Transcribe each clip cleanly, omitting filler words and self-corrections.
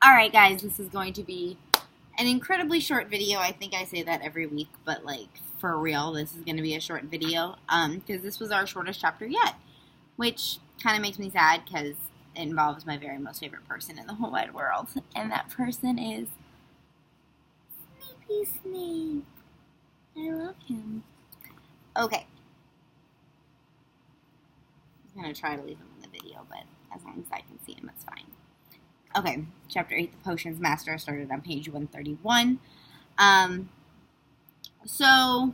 Alright guys, this is going to be an incredibly short video. I think I say that every week, but like for real, this is going to be a short video because this was our shortest chapter yet, which kind of makes me sad because it involves my very most favorite person in the whole wide world, and that person is Sneaky Snape. I love him. Okay. I'm going to try to leave him in the video, but as long as I can see him, it's fine. Okay, Chapter 8, The Potions Master, started on page 131. So,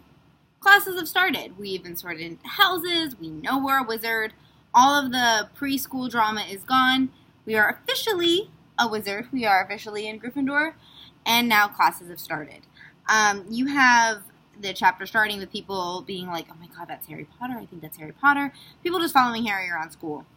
classes have started. We've been sorted into houses. We know we're a wizard. All of the preschool drama is gone. We are officially a wizard. We are officially in Gryffindor. And now classes have started. You have the chapter starting with people being like, oh my god, that's Harry Potter. I think that's Harry Potter. People just following Harry around school.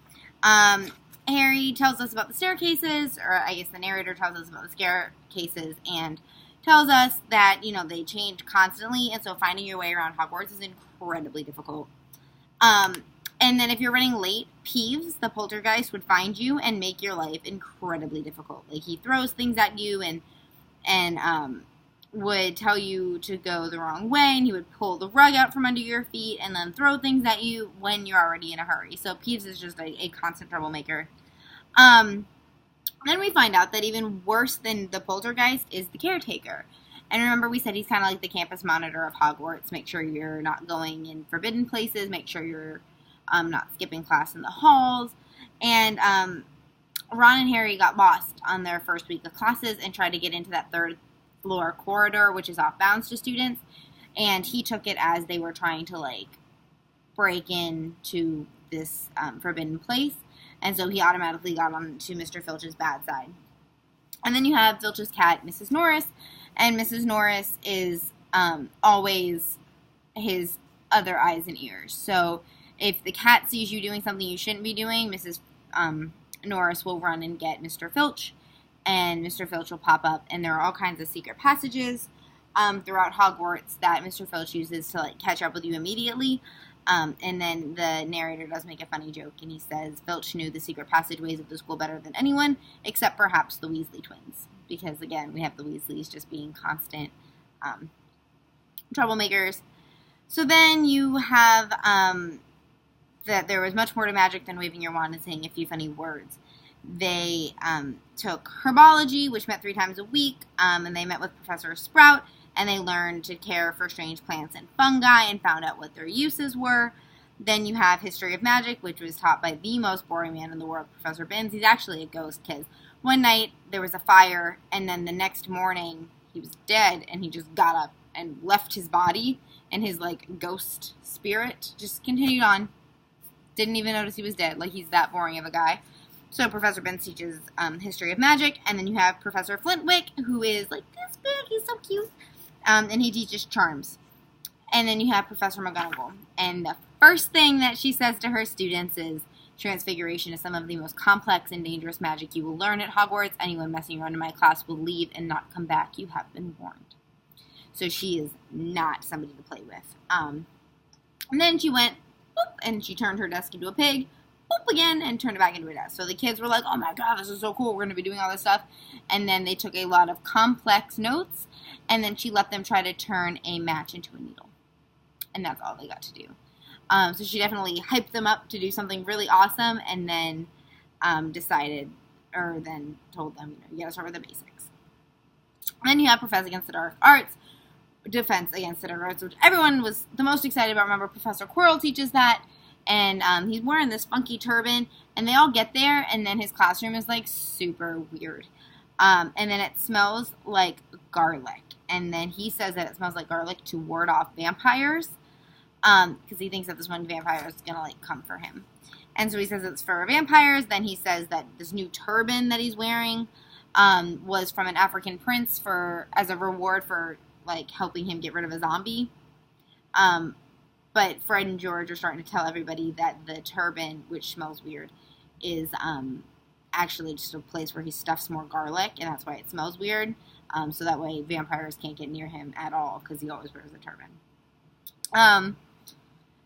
Harry tells us about the staircases, or I guess the narrator tells us about the staircases, and tells us that, you know, they change constantly, and so finding your way around Hogwarts is incredibly difficult. And then if you're running late, Peeves, the poltergeist, would find you and make your life incredibly difficult. Like, he throws things at you and would tell you to go the wrong way, and he would pull the rug out from under your feet and then throw things at you when you're already in a hurry. So Peeves is just a constant troublemaker. Then we find out that even worse than the poltergeist is the caretaker. And remember, we said he's kind of like the campus monitor of Hogwarts. Make sure you're not going in forbidden places. Make sure you're not skipping class in the halls. And Ron and Harry got lost on their first week of classes and tried to get into that third floor corridor, which is off bounds to students. And he took it as they were trying to, like, break into this forbidden place. And so he automatically got onto Mr. Filch's bad side. And then you have Filch's cat, Mrs. Norris. And Mrs. Norris is always his other eyes and ears. So if the cat sees you doing something you shouldn't be doing, Mrs. Norris will run and get Mr. Filch. And Mr. Filch will pop up. And there are all kinds of secret passages throughout Hogwarts that Mr. Filch uses to, like, catch up with you immediately. And then the narrator does make a funny joke, and he says Filch knew the secret passageways of the school better than anyone, except perhaps the Weasley twins. Because, again, we have the Weasleys just being constant troublemakers. So then you have that there was much more to magic than waving your wand and saying a few funny words. They took herbology, which met 3 times a week, and they met with Professor Sprout, and they learned to care for strange plants and fungi and found out what their uses were. Then you have History of Magic, which was taught by the most boring man in the world, Professor Binns. He's actually a ghost, because one night there was a fire, and then the next morning he was dead, and he just got up and left his body, and his, like, ghost spirit just continued on. Didn't even notice he was dead. Like, he's that boring of a guy. So Professor Binns teaches History of Magic, and then you have Professor Flintwick, who is, like, this big. He's so cute. And he teaches charms. And then you have Professor McGonagall. And the first thing that she says to her students is, Transfiguration is some of the most complex and dangerous magic you will learn at Hogwarts. Anyone messing around in my class will leave and not come back. You have been warned. So she is not somebody to play with. And then she went, boop, and she turned her desk into a pig, boop again, and turned it back into a desk. So the kids were like, oh my god, this is so cool. We're going to be doing all this stuff. And then they took a lot of complex notes. And then she let them try to turn a match into a needle. And that's all they got to do. So she definitely hyped them up to do something really awesome. And then then told them, you gotta start with the basics. And then you have Defense Against the Dark Arts, which everyone was the most excited about. Remember, Professor Quirrell teaches that. And he's wearing this funky turban. And they all get there. And then his classroom is, like, super weird. And then it smells like garlic. And then he says that it smells like garlic to ward off vampires. Because he thinks that this one vampire is going to, like, come for him. And so he says it's for vampires. Then he says that this new turban that he's wearing was from an African prince as a reward for, like, helping him get rid of a zombie. But Fred and George are starting to tell everybody that the turban, which smells weird, is actually just a place where he stuffs more garlic, and that's why it smells weird. So that way vampires can't get near him at all, because he always wears a turban.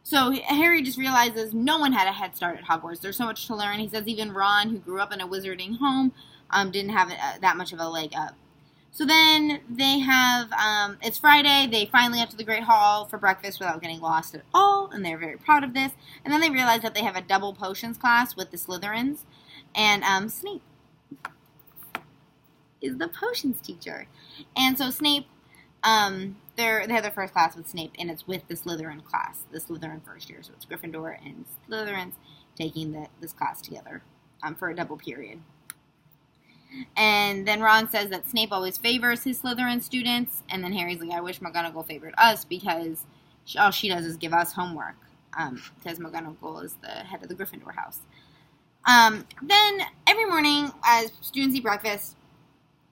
So Harry just realizes no one had a head start at Hogwarts. There's so much to learn. He says even Ron, who grew up in a wizarding home, didn't have that much of a leg up. So then they have, it's Friday, they finally get to the Great Hall for breakfast without getting lost at all, and they're very proud of this. And then they realize that they have a double potions class with the Slytherins, and Snape is the potions teacher. And so Snape, they have their first class with Snape, and it's with the Slytherin class, the Slytherin first year. So it's Gryffindor and Slytherins taking this class together for a double period. And then Ron says that Snape always favors his Slytherin students, and then Harry's like, I wish McGonagall favored us because all she does is give us homework, because McGonagall is the head of the Gryffindor house. Then every morning, as students eat breakfast,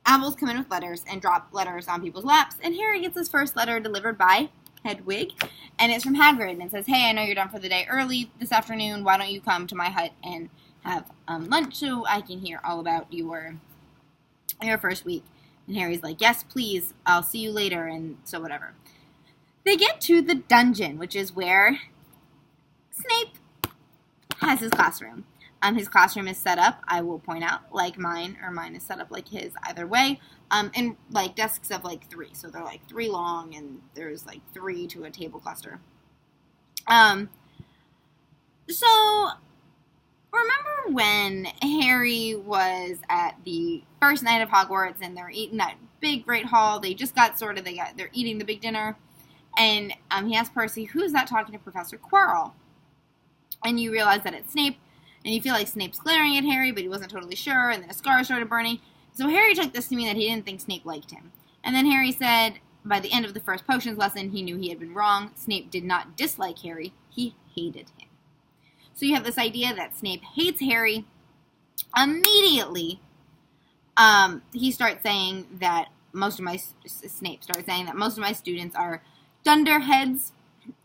owls come in with letters and drop letters on people's laps, and Harry gets his first letter delivered by Hedwig, and it's from Hagrid, and it says, hey, I know you're done for the day early this afternoon, why don't you come to my hut and have lunch so I can hear all about your first week. And Harry's like, yes, please, I'll see you later, and so whatever. They get to the dungeon, which is where Snape has his classroom. His classroom is set up, I will point out, like mine, or mine is set up like his, either way, and like desks of like 3. So they're like 3 long, and there's like 3 to a table cluster. So remember when Harry was at the first night of Hogwarts, and they're eating that big Great Hall? They just got they're eating the big dinner, and he asked Percy, who's that talking to Professor Quirrell? And you realize that it's Snape. And you feel like Snape's glaring at Harry, but he wasn't totally sure, and then a scar started burning. So Harry took this to mean that he didn't think Snape liked him. And then Harry said, by the end of the first potions lesson, he knew he had been wrong. Snape did not dislike Harry, he hated him. So you have this idea that Snape hates Harry. Immediately, he starts saying that Snape started saying that most of my students are dunderheads,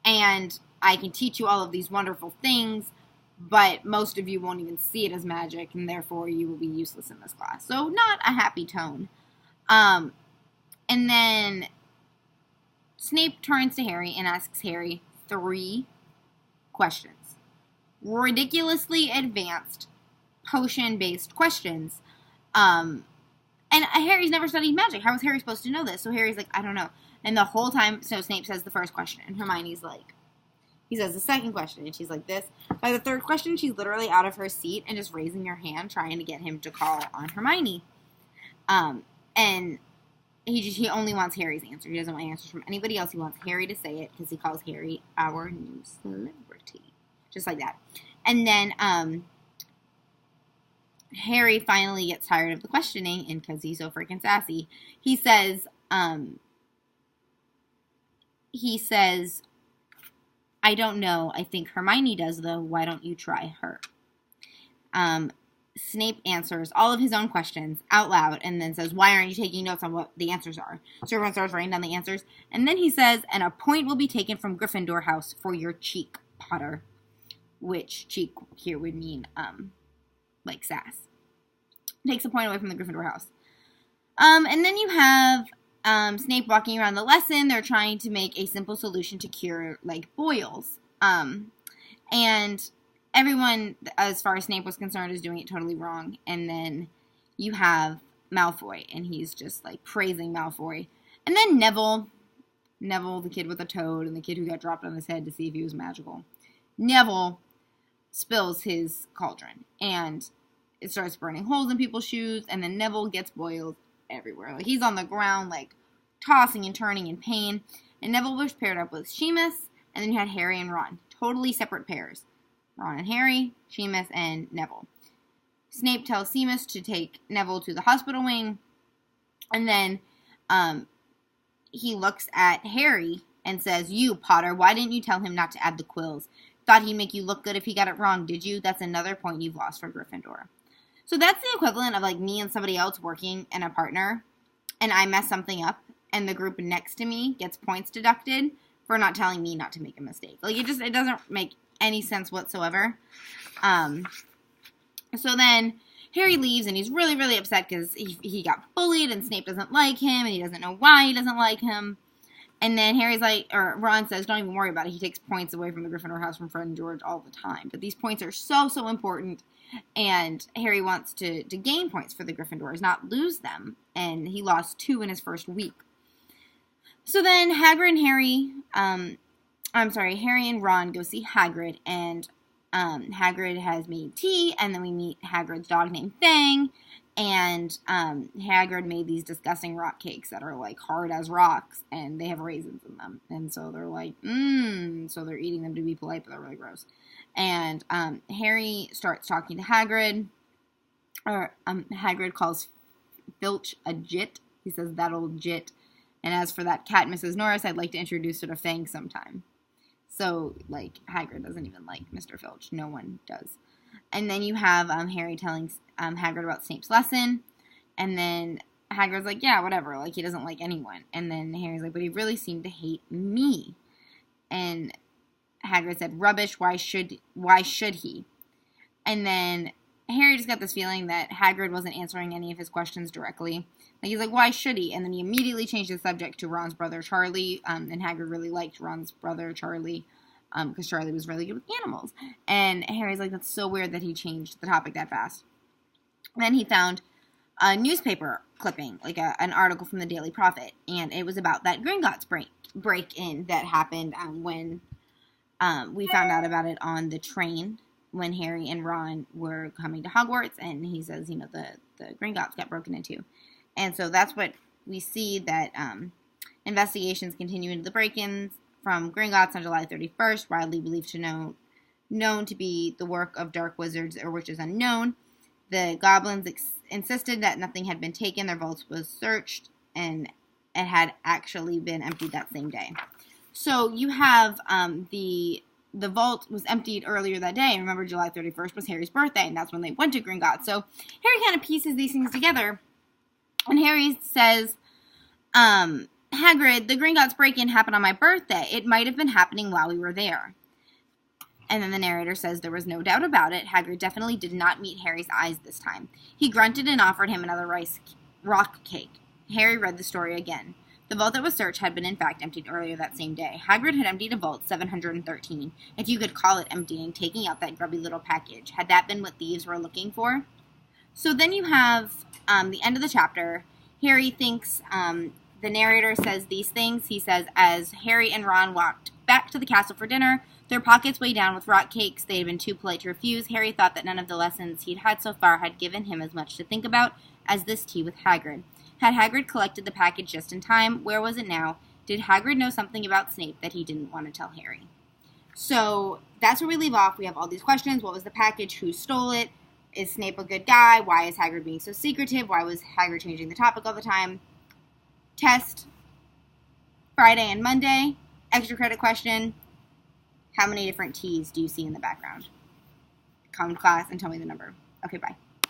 and I can teach you all of these wonderful things, but most of you won't even see it as magic, and therefore you will be useless in this class. So not a happy tone. And then Snape turns to Harry and asks Harry 3 questions. Ridiculously advanced, potion-based questions. And Harry's never studied magic. How is Harry supposed to know this? So Harry's like, I don't know. And the whole time, so Snape says the first question, and Hermione's like, he says the second question, and she's like this. By the third question, she's literally out of her seat and just raising her hand, trying to get him to call on Hermione. And he only wants Harry's answer. He doesn't want answers from anybody else. He wants Harry to say it, because he calls Harry our new celebrity. Just like that. And then Harry finally gets tired of the questioning, and because he's so freaking sassy, he says, I don't know. I think Hermione does, though. Why don't you try her? Snape answers all of his own questions out loud and then says, why aren't you taking notes on what the answers are? So everyone starts writing down the answers. And then he says, and a point will be taken from Gryffindor house for your cheek, Potter. Which cheek here would mean, like sass. Takes a point away from the Gryffindor house. And then you have Snape walking around the lesson. They're trying to make a simple solution to cure, like, boils. And everyone, as far as Snape was concerned, is doing it totally wrong. And then you have Malfoy, and he's just, like, praising Malfoy. And then Neville, the kid with a toad, and the kid who got dropped on his head to see if he was magical. Neville spills his cauldron, and it starts burning holes in people's shoes, and then Neville gets boils everywhere. Like, he's on the ground, like, tossing and turning in pain. And Neville was paired up with Seamus, and then you had Harry and Ron. Totally separate pairs. Ron and Harry, Seamus and Neville. Snape tells Seamus to take Neville to the hospital wing, and then he looks at Harry and says, you, Potter, why didn't you tell him not to add the quills? Thought he'd make you look good if he got it wrong, did you? That's another point you've lost for Gryffindor. So that's the equivalent of, like, me and somebody else working in a partner, and I mess something up, and the group next to me gets points deducted for not telling me not to make a mistake. Like, it doesn't make any sense whatsoever. So then Harry leaves, and he's really, really upset because he got bullied, and Snape doesn't like him, and he doesn't know why he doesn't like him. And then Ron says, don't even worry about it. He takes points away from the Gryffindor house from Fred and George all the time. But these points are so, so important. And Harry wants to gain points for the Gryffindors, not lose them. And he lost 2 in his first week. So then Harry and Ron go see Hagrid. And Hagrid has made tea. And then we meet Hagrid's dog named Fang. And Hagrid made these disgusting rock cakes that are like hard as rocks, and they have raisins in them. And so they're like, so they're eating them to be polite, but they're really gross. And Harry starts talking to Hagrid, or Hagrid calls Filch a jit. He says, that old jit. And as for that cat, Mrs. Norris, I'd like to introduce her to Fang sometime. So, like, Hagrid doesn't even like Mr. Filch. No one does. And then you have Harry telling Hagrid about Snape's lesson. And then Hagrid's like, yeah, whatever. Like, he doesn't like anyone. And then Harry's like, but he really seemed to hate me. And Hagrid said, rubbish. Why should he? And then Harry just got this feeling that Hagrid wasn't answering any of his questions directly. Like, he's like, why should he? And then he immediately changed the subject to Ron's brother, Charlie. And Hagrid really liked Ron's brother, Charlie. Because Charlie was really good with animals. And Harry's like, that's so weird that he changed the topic that fast. Then he found a newspaper clipping, like an article from the Daily Prophet. And it was about that Gringotts break-in that happened when we found out about it on the train when Harry and Ron were coming to Hogwarts. And he says, the Gringotts got broken into. And so that's what we see, that investigations continue into the break-ins from Gringotts on July 31st, widely believed to known to be the work of dark wizards or witches unknown. The goblins insisted that nothing had been taken. Their vaults was searched, and it had actually been emptied that same day. So you have the vault was emptied earlier that day. Remember, July 31st was Harry's birthday, and that's when they went to Gringotts. So Harry kind of pieces these things together, and Harry says, Hagrid, the Gringotts break-in happened on my birthday. It might have been happening while we were there. And then the narrator says there was no doubt about it. Hagrid definitely did not meet Harry's eyes this time. He grunted and offered him another rock cake. Harry read the story again. The vault that was searched had been in fact emptied earlier that same day. Hagrid had emptied a vault 713, if you could call it emptying, taking out that grubby little package. Had that been what thieves were looking for? So then you have the end of the chapter. Harry thinks... the narrator says these things. He says, as Harry and Ron walked back to the castle for dinner, their pockets weighed down with rock cakes. They had been too polite to refuse. Harry thought that none of the lessons he'd had so far had given him as much to think about as this tea with Hagrid. Had Hagrid collected the package just in time? Where was it now? Did Hagrid know something about Snape that he didn't want to tell Harry? So that's where we leave off. We have all these questions. What was the package? Who stole it? Is Snape a good guy? Why is Hagrid being so secretive? Why was Hagrid changing the topic all the time? Test, Friday and Monday, extra credit question, how many different T's do you see in the background? Come to class and tell me the number. Okay, bye.